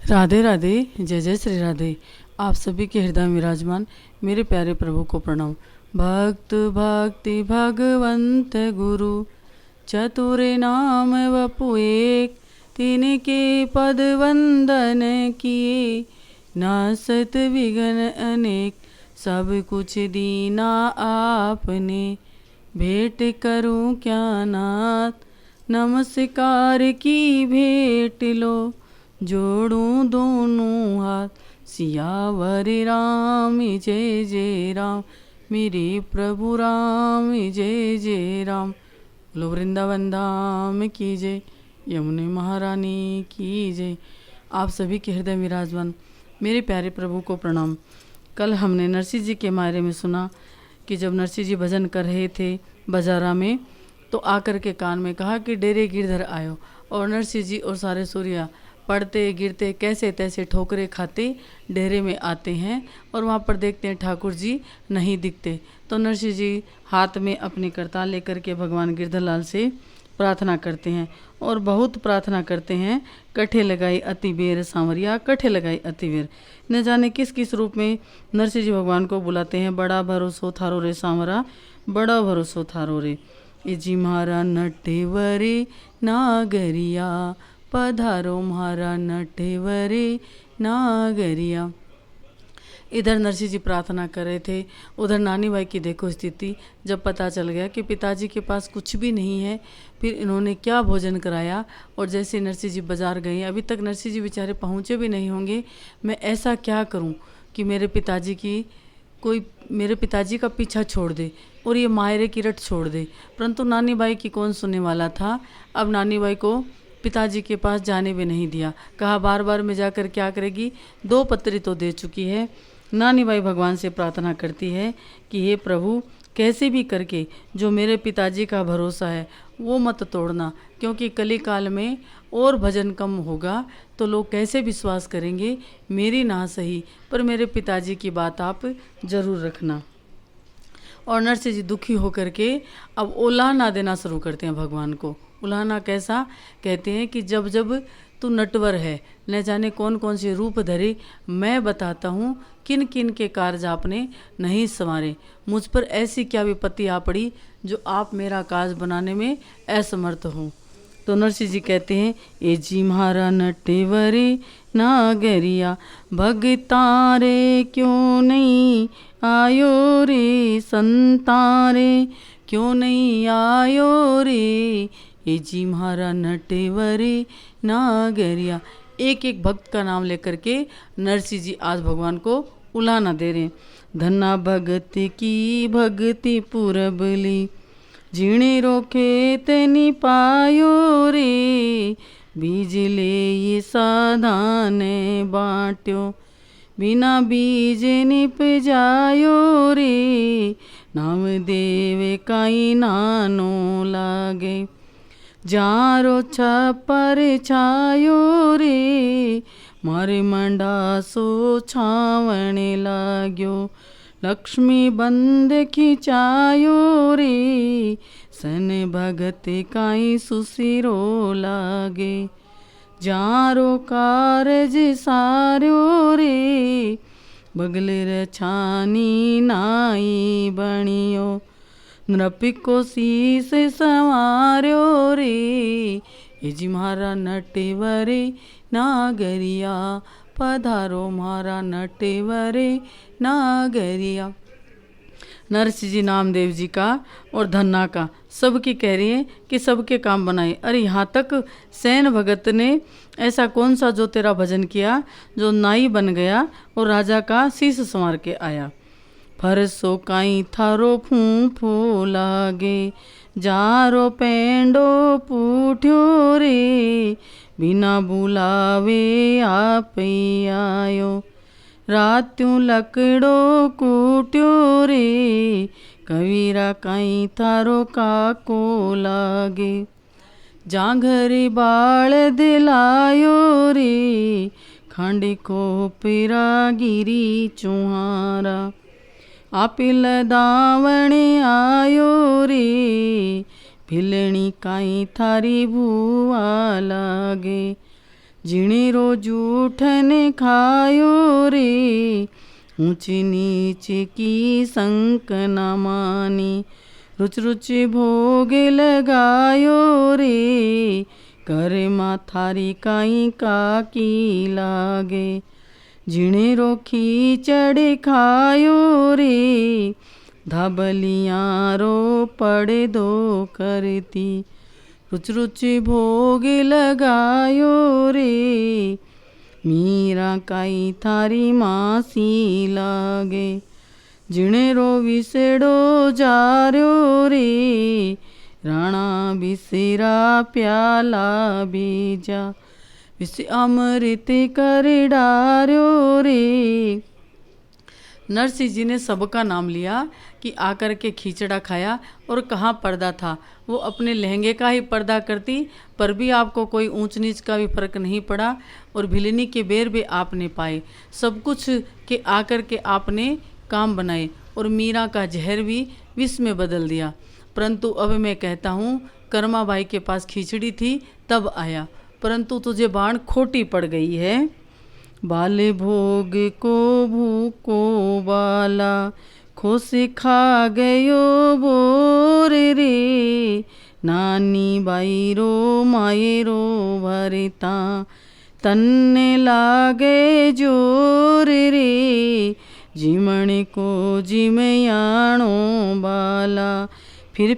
राधे राधे, जय जय श्री राधे। आप सभी के हृदय में विराजमान मेरे प्यारे प्रभु को प्रणाम। भक्त भक्ति भगवंत गुरु, चतुरे नाम वपु एक, तिनके पद वंदन किए, नासत विघ्न अनेक। सब कुछ दीना आपने, भेंट करूं क्या नाथ, नमस्कार की भेंट लो, जोड़ूं दोनों हाथ। सियावर राम जय जय राम, मेरे प्रभु राम जय जय राम। लो वृंदावन धाम की जय, यमुने महारानी की जय। आप सभी के हृदय विराजमान मेरे प्यारे प्रभु को प्रणाम। कल हमने नरसिंह जी के बारे में सुना कि जब नरसिंह जी भजन कर रहे थे बाजारा में, तो आकर के कान में कहा कि डेरे गिरधर आयो। और नरसिंह जी और सारे सूर्या पढ़ते गिरते कैसे तैसे ठोकरे खाते डेरे में आते हैं, और वहाँ पर देखते हैं ठाकुर जी नहीं दिखते। तो नरसिंह जी हाथ में अपनी करताल लेकर के भगवान गिरधरलाल से प्रार्थना करते हैं, और बहुत प्रार्थना करते हैं। कठे लगाई अति बेर सांवरिया, कठे लगाई अति बेर। न जाने किस किस रूप में नरसिंह जी भगवान को बुलाते हैं। बड़ा भरोसो थारो रे सांवरा, बड़ा भरोसो थारो रे। ए जी म्हारा नटेवरे नागरिया, पधारो म्हारा नटेवरे नागरिया। इधर नरसिंह जी प्रार्थना कर रहे थे, उधर नानी बाई की देखो स्थिति। जब पता चल गया कि पिताजी के पास कुछ भी नहीं है, फिर इन्होंने क्या भोजन कराया। और जैसे नरसिंह जी बाजार गए, अभी तक नरसिंह जी बेचारे पहुँचे भी नहीं होंगे। मैं ऐसा क्या करूं कि मेरे पिताजी का पीछा छोड़ दे और ये मायरे की रट छोड़ दे। परंतु नानी बाई की कौन सुनने वाला था। अब नानी बाई को पिताजी के पास जाने भी नहीं दिया। कहा बार बार में जाकर क्या करेगी, 2 पत्री तो दे चुकी है। नानी बाई भगवान से प्रार्थना करती है कि हे प्रभु, कैसे भी करके जो मेरे पिताजी का भरोसा है वो मत तोड़ना, क्योंकि कली काल में और भजन कम होगा तो लोग कैसे विश्वास करेंगे। मेरी ना सही पर मेरे पिताजी की बात आप जरूर रखना। और नरसिंह जी दुखी होकर के अब उलाहना देना शुरू करते हैं भगवान को। उलाहना कैसा, कहते हैं कि जब जब तू नटवर है, न जाने कौन कौन से रूप धरे, मैं बताता हूँ किन किन के कार्य आपने नहीं संवारे। मुझ पर ऐसी क्या विपत्ति आ पड़ी जो आप मेरा काज बनाने में असमर्थ हो। तो नरसिंह जी कहते हैं, ए जी म्हारा नटेवरे नागरिया, भगतारे क्यों नहीं आयो रे, संतारे क्यों नहीं आयो रे। ए जी म्हारा नटेवरे नागरिया। एक एक भक्त का नाम लेकर के नरसिंह जी आज भगवान को उलाहना दे रहे हैं। धन्ना भगत की भक्ति पुरबली, जीणे रोके तेनी पायो रे, बीजले ये साधाने बाट्यो, बिना बीज निप जायो रे, नाम देवे काई नानो लागे, जारो छपर छायो रे, मारे मंडासो छावणे लाग्यो, लक्ष्मी बंद खिंचायो रे, सन भगत काई सुसिरो लागे, जारो कारज सार्यो रे, बगलेर छानी नाई बणियो, नृप को शीस संवार्यो रे। ए जी म्हारा नटेवरे नागरिया, पधारो म्हारा नटेवरे नागरिया। नरसिंह जी नामदेव जी का और धन्ना का सबकी कह रही है कि सबके काम बनाए। अरे यहाँ तक सैन भगत ने ऐसा कौन सा जो तेरा भजन किया जो नाई बन गया और राजा का शीश संवार के आया। फरसो काई थारो फूफो लागे, जारो पेंडो पूठ्यो रे, बिना बुलावे आप ही आयो, रात्यों लकड़ो कूट्यो रे, कवीरा काई थारो काको लागे, जांघरी बाल दिलायो रे, खांडी को पिरा गिरी चुहारा, आपिल दावणे आयो रे, भिलणी काई थारी भुआ लागे, जिणे रो जूठन खायो रे, ऊंच नीच की संक न मानी। रुच रुच भोग लगायो रे, कर्मा थारी काई काकी लागे। जिणे रो खीचड़ खायो रे, धाबलियाँ रो पड़े दो करती। रुच रुच भोग लगायो रे, मीरा काई थारी मासी लागे। जिणे रो विसड़ो जार्यो रे, राणा बिसरा प्याला बीजा। विष अमृत कर डार्यो रे। नरसिंह जी ने सबका नाम लिया कि आकर के खींचड़ा खाया और कहाँ पर्दा था। वो अपने लहंगे का ही पर्दा करती, पर भी आपको कोई ऊंच नीच का भी फर्क नहीं पड़ा और भिलनी के बेर भी आपने पाए। सब कुछ के आकर के आपने काम बनाए और मीरा का जहर भी विष में बदल दिया। परंतु अब मैं कहता हूँ, कर्माबाई के पास खिचड़ी थी तब आया, परंतु तुझे बाण खोटी पड़ गई है। बाल भोग को भूको बाला, खोस खा गयो बोर रे। नानी बाई रो माये रो भरता, तन्ने लागे जोर रे। जिमण को जिमयाणो बाला, फिर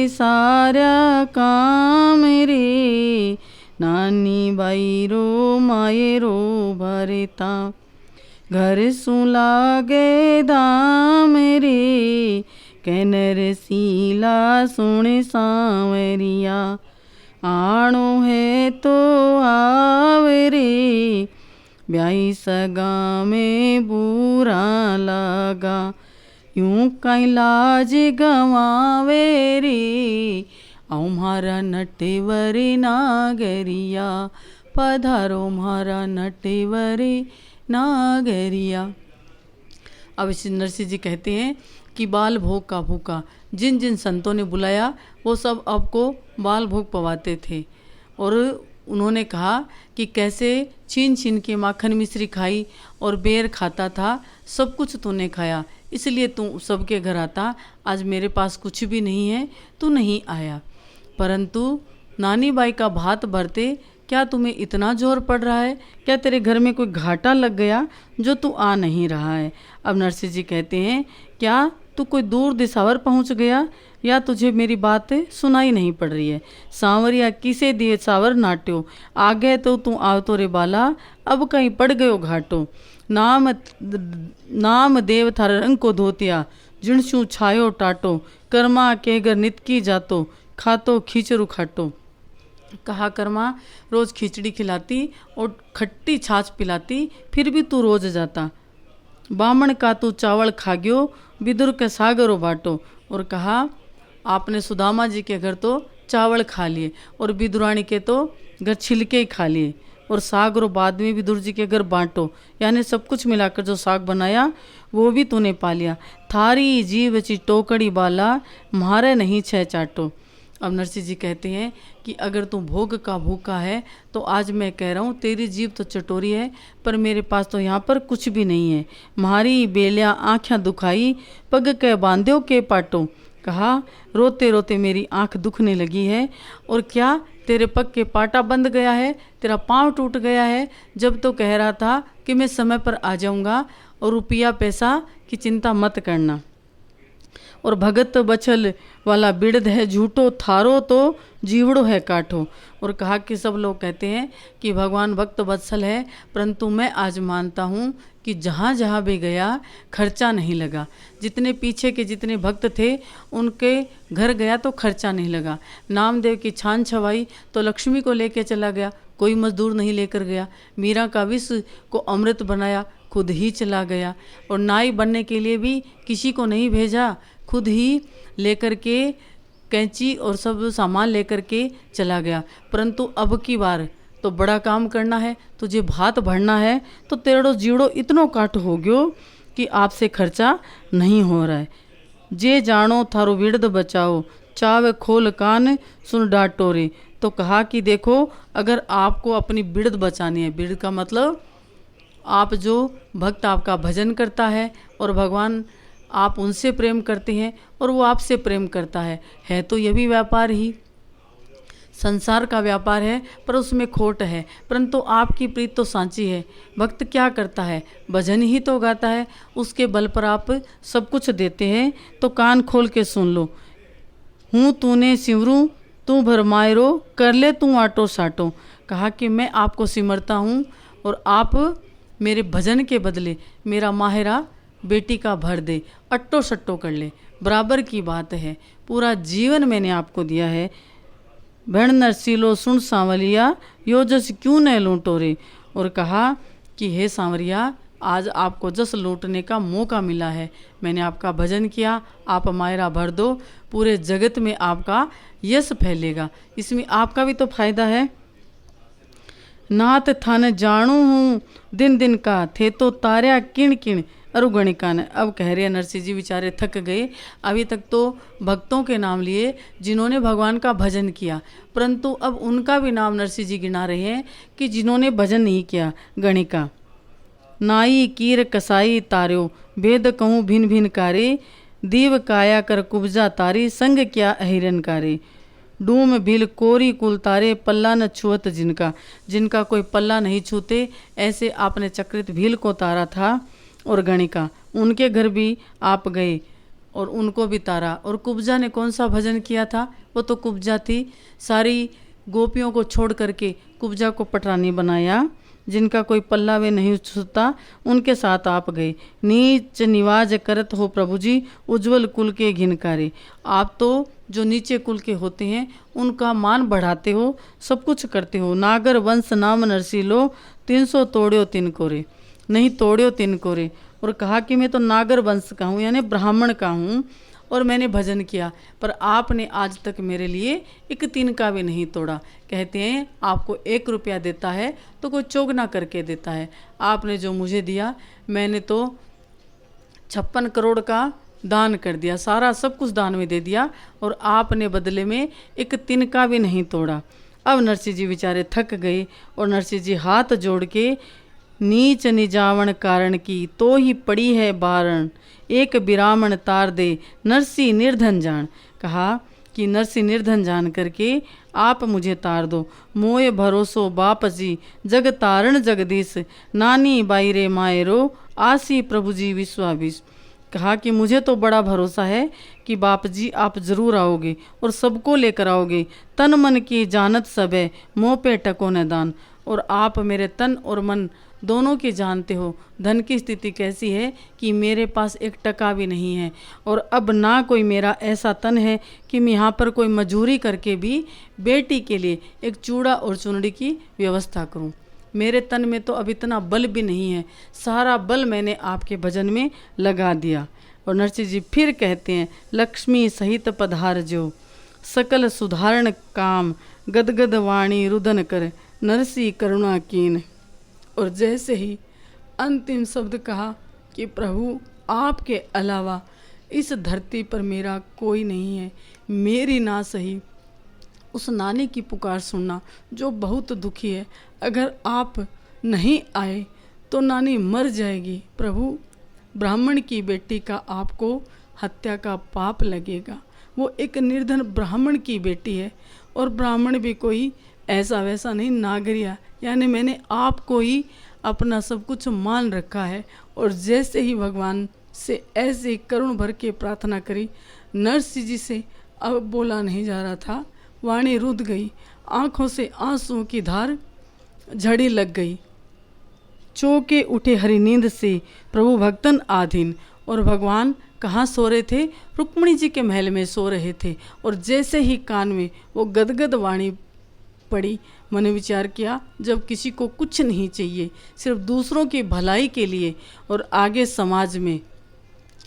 सारा काम रे। नानी बाई रो माये रो भरता, घर सु लागे दाम रे। कैनर सीला सुन सांवरिया, आणो है तो आवरे। ब्याई सगा में बुरा लगा, यूं कई लाज गवावे रे। आओ म्हारा नटेवरे नागरिया, पधारो म्हारा नटेवरे नागरिया। अब नरसिंह जी कहते हैं कि बाल भोग का भूखा, जिन जिन संतों ने बुलाया वो सब आपको बाल भोग पवाते थे। और उन्होंने कहा कि कैसे छीन छीन के माखन मिश्री खाई और बेर खाता था, सब कुछ तूने खाया, इसलिए तू सबके घर आता। आज मेरे पास कुछ भी नहीं है, तू नहीं आया। परंतु नानी बाई का भात भरते क्या तुम्हें इतना जोर पड़ रहा है? क्या तेरे घर में कोई घाटा लग गया जो तू आ नहीं रहा है? अब नरसिंह जी कहते हैं, क्या तू कोई दूर दिशावर पहुंच गया या तुझे मेरी बातें सुनाई नहीं पड़ रही है? सांवरिया किसे दिए सावर नाट्यो, आ गए तो तू आवतो रे बाला, अब कहीं पड़ गयो घाटो। नाम देव थार रंग को धोतिया, जिणसू छायो टाटो। कर्मा के घर नित की जातो, खातो खींचरू खाटो। कहा कर्मा रोज खिचड़ी खिलाती और खट्टी छाछ पिलाती, फिर भी तू रोज जाता। बामण का तू चावल खा गयो, विदुर के सागरो बाटो। और कहा आपने सुदामा जी के घर तो चावल खा लिए और विदुरानी के तो घर छिलके ही खा लिए, और साग रो बाद में विदुर जी के घर बांटो, यानी सब कुछ मिलाकर जो साग बनाया वो भी तूने पा लिया। थारी जीव ची टोकड़ी बाला, म्हारे नहीं छह चाटो। अब नरसिंह जी कहते हैं कि अगर तू भोग का भूखा है तो आज मैं कह रहा हूँ तेरी जीभ तो चटोरी है, पर मेरे पास तो यहाँ पर कुछ भी नहीं है। म्हारी बेलिया आँखें दुखाई, पग के बांध्यो के पाटो। कहा रोते रोते मेरी आँख दुखने लगी है। और क्या तेरे पग के पाटा बंद गया है, तेरा पाँव टूट गया है? जब तो कह रहा था कि मैं समय पर आ जाऊँगा और रुपया पैसा की चिंता मत करना। और भगत बछल वाला बिड़द है झूठो, थारो तो जीवड़ो है काठो। और कहा कि सब लोग कहते हैं कि भगवान भक्त वत्सल है, परंतु मैं आज मानता हूँ कि जहाँ जहाँ भी गया खर्चा नहीं लगा। जितने पीछे के जितने भक्त थे उनके घर गया तो खर्चा नहीं लगा। नामदेव की छान छवाई तो लक्ष्मी को लेके चला गया, कोई मजदूर नहीं लेकर गया। मीरा का विष को अमृत बनाया, खुद ही चला गया। और नाई बनने के लिए भी किसी को नहीं भेजा, खुद ही लेकर के कैंची और सब सामान लेकर के चला गया। परंतु अब की बार तो बड़ा काम करना है, तुझे भात भरना है, तो तेरो जीवड़ो इतनो काट हो गयो कि आपसे खर्चा नहीं हो रहा है। जे जानो थारो विड़द बचाओ, चावे खोल कान सुन डाटो रे। तो कहा कि देखो, अगर आपको अपनी बिरद बचानी है, बिरद का मतलब आप जो भक्त आपका भजन करता है और भगवान आप उनसे प्रेम करते हैं और वो आपसे प्रेम करता है तो यह भी व्यापार ही संसार का व्यापार है, पर उसमें खोट है। परंतु आपकी प्रीत तो सांची है। भक्त क्या करता है? भजन ही तो गाता है, उसके बल पर आप सब कुछ देते हैं। तो कान खोल के सुन लो। हूँ तूने सिमरूं तू भरमायरो, कर ले तू आटो साटो। कहा कि मैं आपको सिमरता हूँ और आप मेरे भजन के बदले मेरा माहिरा बेटी का भर दे, अट्टो सट्टो कर ले, बराबर की बात है। पूरा जीवन मैंने आपको दिया है। भण नरसीलो सुन सांवलिया, यो जस क्यों न लूटो रे। और कहा कि हे सांवरिया, आज आपको जस लूटने का मौका मिला है। मैंने आपका भजन किया, आप मायरा भर दो, पूरे जगत में आपका यश फैलेगा। इसमें आपका भी तो फायदा है। नाथ थान जानू हूँ दिन दिन का, थे तो तार्या किण किण अरुगणिका ने। अब कह रहे हैं नरसिंह जी बेचारे थक गए। अभी तक तो भक्तों के नाम लिए जिन्होंने भगवान का भजन किया, परंतु अब उनका भी नाम नरसिंह जी गिना रहे हैं कि जिन्होंने भजन नहीं किया। गणिका नाई कीर कसाई तार्यो, भेद कहूँ भिन्न भिन्न कारे, दीव काया कर कुब्जा तारी, संग क्या अहिरन कारे। डूम भील कोरी कुल तारे, पल्ला न छुअत जिनका। जिनका कोई पल्ला नहीं छूते, ऐसे आपने चक्रित भील को तारा था। और गणिका, उनके घर भी आप गए और उनको भी तारा। और कुब्जा ने कौन सा भजन किया था? वो तो कुब्जा थी। सारी गोपियों को छोड़ करके कुब्जा को पटरानी बनाया। जिनका कोई पल्ला वे नहीं छूता, उनके साथ आप गए। नीच निवाज करत हो प्रभु जी, उज्जवल कुल के घिनकारे। आप तो जो नीचे कुल के होते हैं उनका मान बढ़ाते हो, सब कुछ करते हो। नागर वंश नाम नरसीलो, 300 तोड़ो तिन कोरे। नहीं तोड़ो तिन कोरे। और कहा कि मैं तो नागर वंश का हूँ, यानी ब्राह्मण का हूँ, और मैंने भजन किया, पर आपने आज तक मेरे लिए एक तिन का भी नहीं तोड़ा। कहते हैं आपको 1 रुपया देता है तो कोई चौगुना करके देता है। आपने जो मुझे दिया, मैंने तो 56 करोड़ का दान कर दिया, सारा सब कुछ दान में दे दिया, और आपने बदले में एक तिन का भी नहीं तोड़ा। अब नरसिंह जी बेचारे थक गए और नरसिंह जी हाथ जोड़ के, नीच निजावण कारण की तो ही पड़ी है बारण, एक बिरामण तार दे नरसी निर्धन जान। कहा कि नरसी निर्धन जान करके आप मुझे तार दो। मोय भरोसो बाप जी जग तारण जगदीश, नानी बाईरे मायरो आसी प्रभु जी विश्वाविश। कहा कि मुझे तो बड़ा भरोसा है कि बाप जी आप जरूर आओगे और सबको लेकर आओगे। तन मन की जानत सब है, मोह पे टको न दान। और आप मेरे तन और मन दोनों की जानते हो। धन की स्थिति कैसी है कि मेरे पास 1 टका भी नहीं है, और अब ना कोई मेरा ऐसा तन है कि मैं यहाँ पर कोई मजूरी करके भी बेटी के लिए एक चूड़ा और चुनड़ी की व्यवस्था करूँ। मेरे तन में तो अब इतना बल भी नहीं है, सारा बल मैंने आपके भजन में लगा दिया। और नरसिंह जी फिर कहते हैं, लक्ष्मी सहित पधार जो, सकल सुधारण काम, गदगद वाणी रुदन कर, नरसी करुणा कीन। और जैसे ही अंतिम शब्द कहा कि प्रभु आपके अलावा इस धरती पर मेरा कोई नहीं है, मेरी ना सही उस नानी की पुकार सुनना जो बहुत दुखी है। अगर आप नहीं आए तो नानी मर जाएगी। प्रभु, ब्राह्मण की बेटी का आपको हत्या का पाप लगेगा। वो एक निर्धन ब्राह्मण की बेटी है, और ब्राह्मण भी कोई ऐसा वैसा नहीं, नागरिया, यानी मैंने आपको ही अपना सब कुछ मान रखा है। और जैसे ही भगवान से ऐसे करुण भर के प्रार्थना करी, नरसिंह जी से अब बोला नहीं जा रहा था, वाणी रुध गई, आंखों से आंसुओं की धार झड़ी लग गई। चौके उठे हरि नींद से, प्रभु भक्तन आधीन। और भगवान कहाँ सो रहे थे? रुक्मिणी जी के महल में सो रहे थे। और जैसे ही कान में वो गदगद वाणी पड़ी, मैंने विचार किया, जब किसी को कुछ नहीं चाहिए, सिर्फ दूसरों की भलाई के लिए और आगे समाज में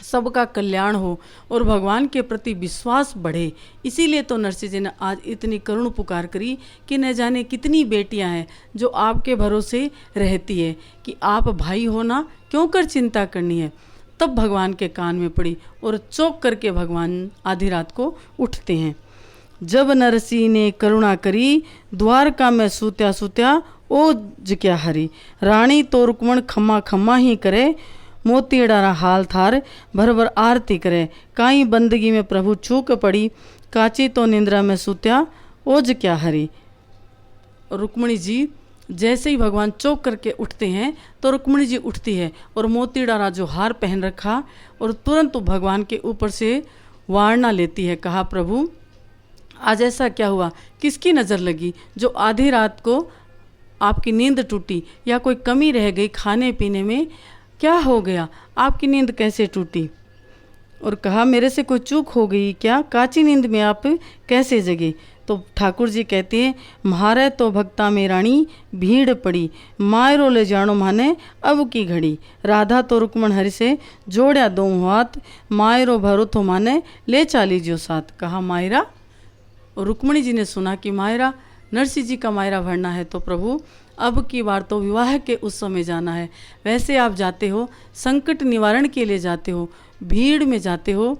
सबका कल्याण हो और भगवान के प्रति विश्वास बढ़े, इसीलिए तो नरसिंह जी ने आज इतनी करुण पुकार करी कि न जाने कितनी बेटियां हैं जो आपके भरोसे रहती है कि आप भाई हो ना, क्यों कर चिंता करनी है। तब भगवान के कान में पड़ी और चौंक करके भगवान आधी रात को उठते हैं। जब नरसी ने करुणा करी, द्वारका में सूत्या सूत्या ओज क्या हरी। रानी तो रुक्मण खम्मा खम्मा ही करे, मोतीड़ा हाल थार भर भर आरती करे। काई बंदगी में प्रभु चूक पड़ी, काची तो निंद्रा में सूत्या ओज क्या हरी। रुक्मणी जी जैसे ही भगवान चौक करके उठते हैं तो रुक्मणी जी उठती है और मोतीड़ा जो हार पहन रखा और तुरंत भगवान के ऊपर से वारना लेती है। कहा प्रभु आज ऐसा क्या हुआ, किसकी नज़र लगी जो आधी रात को आपकी नींद टूटी, या कोई कमी रह गई खाने पीने में, क्या हो गया, आपकी नींद कैसे टूटी। और कहा मेरे से कोई चूक हो गई क्या, काची नींद में आप कैसे जगे। तो ठाकुर जी कहते हैं म्हारे तो भक्ता में रानी भीड़ पड़ी, मायरो ले जानो माने अब की घड़ी। राधा तो रुक्मण हरि से जोड़या दो हाथ, मायरो भरो तो माने ले चाली जो साथ। कहा मायरा, रुक्मणी जी ने सुना कि मायरा नरसिंह जी का मायरा भरना है, तो प्रभु अब की बार तो विवाह के उस समय जाना है। वैसे आप जाते हो संकट निवारण के लिए जाते हो, भीड़ में जाते हो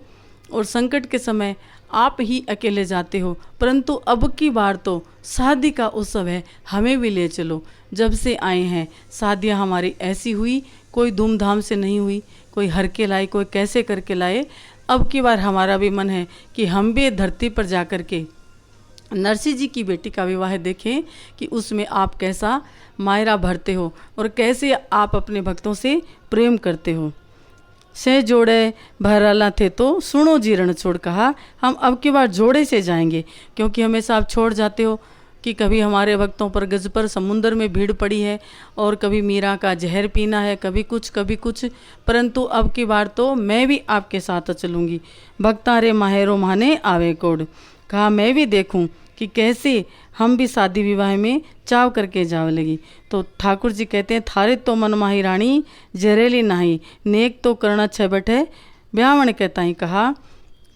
और संकट के समय आप ही अकेले जाते हो, परंतु अब की बार तो शादी का उत्सव है, हमें भी ले चलो। जब से आए हैं शादियाँ हमारी ऐसी हुई, कोई धूमधाम से नहीं हुई, कोई हर के लाए, कोई कैसे करके लाए। अब की बार हमारा भी मन है कि हम भी धरती पर जा कर के नरसिंह जी की बेटी का विवाह देखें कि उसमें आप कैसा मायरा भरते हो और कैसे आप अपने भक्तों से प्रेम करते हो। से जोड़े भराला थे तो सुनो जी रण छोड़। कहा हम अब की बार जोड़े से जाएंगे, क्योंकि हमेशा आप छोड़ जाते हो कि कभी हमारे भक्तों पर गज पर समुंदर में भीड़ पड़ी है और कभी मीरा का जहर पीना है, कभी कुछ, परंतु अब की बार तो मैं भी आपके साथ चलूँगी। भक्तारे माहेरो माने आवे कोड। कहा मैं भी देखूं कि कैसे हम भी शादी विवाह में चाव करके जाव लगी। तो ठाकुर जी कहते हैं थारे तो मन माही रानी जहरेली नाही, नेक तो करना छह बैठे ब्याहण कहता ही। कहा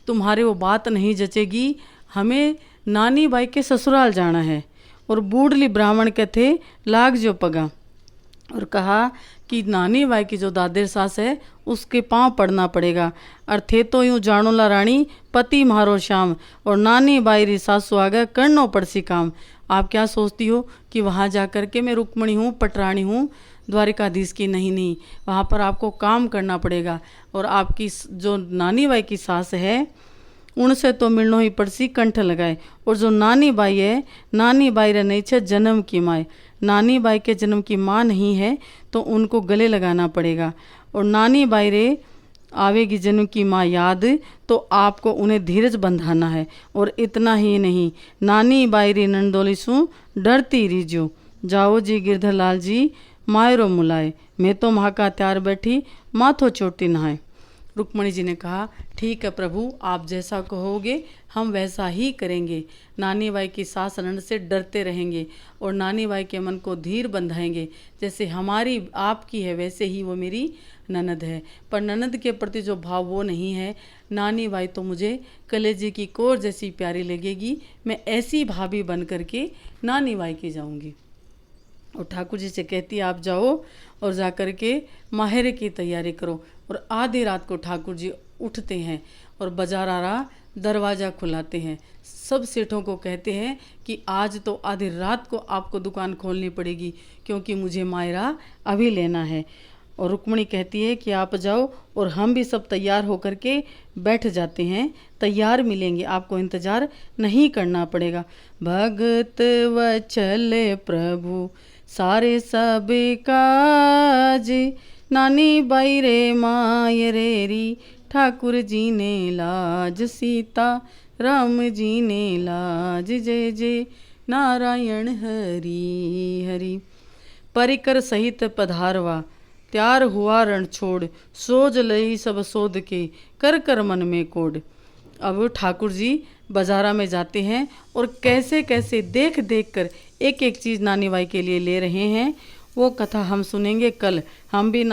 तुम्हारे वो बात नहीं जचेगी, हमें नानी बाई के ससुराल जाना है और बूढ़ली ब्राह्मण के थे लाग जो पगा। और कहा कि नानी बाई की जो दादेर सास है उसके पांव पड़ना पड़ेगा। और थे तो यूँ जानोला रानी पति मारो श्याम, और नानी बाई री सासू आगे करनो पड़सी काम। आप क्या सोचती हो कि वहाँ जा कर के मैं रुक्मणी हूँ, पटरानी हूँ, द्वारिकाधीश की नहीं, वहाँ पर आपको काम करना पड़ेगा। और आपकी जो नानी बाई की सास है उनसे तो मिलनो ही पड़सी कंठ लगाए। और जो नानी बाई है, नानी बाई रे नहीं छे जन्म की माए, नानी बाई के जन्म की माँ नहीं है तो उनको गले लगाना पड़ेगा। और नानी बाई रे आवेगी जन्म की माँ याद, तो आपको उन्हें धीरज बंधाना है। और इतना ही नहीं, नानी बाई री नंदोली सु डरती रीजो, जाओ जी गिरधर लाल जी मायरो मुलाए, मैं तो माँ का त्यार बैठी माथो चोटी नहाए। रुक्मणी जी ने कहा ठीक है प्रभु, आप जैसा कहोगे हम वैसा ही करेंगे। नानी बाई की सास ननद से डरते रहेंगे और नानी बाई के मन को धीर बंधाएंगे। जैसे हमारी आपकी है वैसे ही वो मेरी ननद है, पर ननद के प्रति जो भाव वो नहीं है। नानी बाई तो मुझे कलेजे की कोर जैसी प्यारी लगेगी, मैं ऐसी भाभी बन करके नानी बाई की जाऊंगी। और ठाकुर जी से कहती आप जाओ और जा कर के माहेरे की तैयारी करो। और आधी रात को ठाकुर जी उठते हैं और बाजारा दरवाज़ा खुलाते हैं। सब सेठों को कहते हैं कि आज तो आधी रात को आपको दुकान खोलनी पड़ेगी, क्योंकि मुझे मायरा अभी लेना है। और रुक्मणी कहती है कि आप जाओ, और हम भी सब तैयार होकर के बैठ जाते हैं, तैयार मिलेंगे, आपको इंतज़ार नहीं करना पड़ेगा। भगत वचल प्रभु सारे सब काज, नानी बाई रे माय री ठाकुर जी ने लाज, सीता राम जी ने लाज, जय जय नारायण हरि हरि। परिकर सहित पधारवा त्यार हुआ रण छोड़, सोज लई सब सोध के कर कर मन में कोड। अब ठाकुर जी बाजारा में जाते हैं और कैसे कैसे देख देख कर एक एक चीज़ नानी बाई के लिए ले रहे हैं, वो कथा हम सुनेंगे कल। हम भी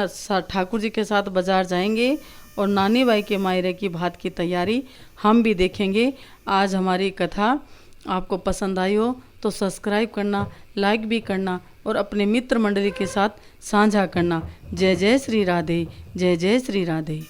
ठाकुर जी के साथ बाजार जाएंगे और नानी बाई के मायरे की भात की तैयारी हम भी देखेंगे। आज हमारी कथा आपको पसंद आई हो तो सब्सक्राइब करना, लाइक भी करना और अपने मित्र मंडली के साथ साझा करना। जय जय श्री राधे, जय जय श्री राधे।